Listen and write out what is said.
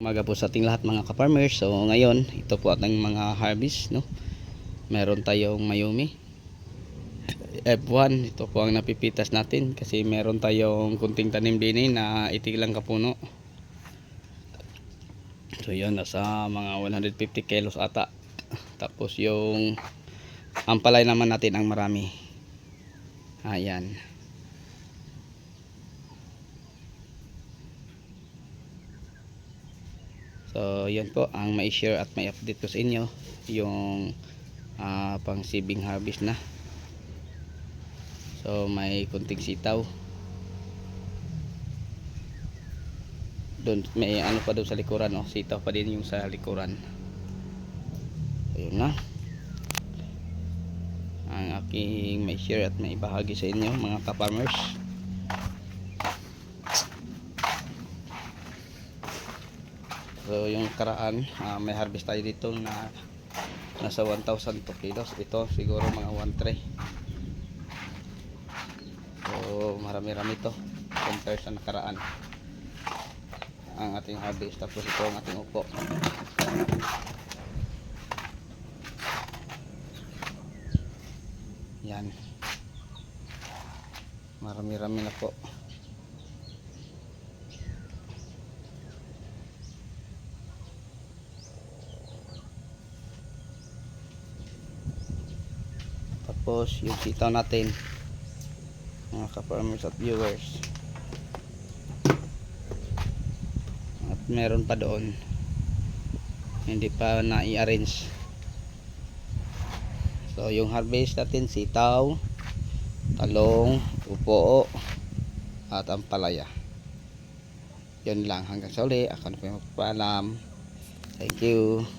Umaga po sa ating lahat mga ka-farmers. So ngayon, ito po ating mga harvest, no. Meron tayong Mayumi F1. Ito po ang napipitas natin kasi meron tayong kunting tanim din na itig lang kapuno. So yun, nasa mga 150 kilos ata. Tapos yung ampalay naman natin ang marami. Ayan. So yan po ang may share at may update ko sa inyo, yung pang sibing harvest na. So may kunting sitaw doon, may ano pa doon sa likuran, no? Sitaw pa din yung sa likuran. Ayun na ang aking may share at may bahagi sa inyo mga ka-farmers. So yung karaan, may harvest tayo dito na nasa 1,000 kilos. Ito siguro mga 1 tray. So marami-rami to compare sa nakaraan ang ating harvest. Tapos ito ang ating upo. Yan, marami-rami na po. Tapos yung sitaw natin mga ka-farmers at viewers, at meron pa doon hindi pa na-i-arrange. So yung harvest natin, sitaw, talong, upo at ampalaya. Yun lang, hanggang sa uli. Ako na po yung magpapaalam. Thank you.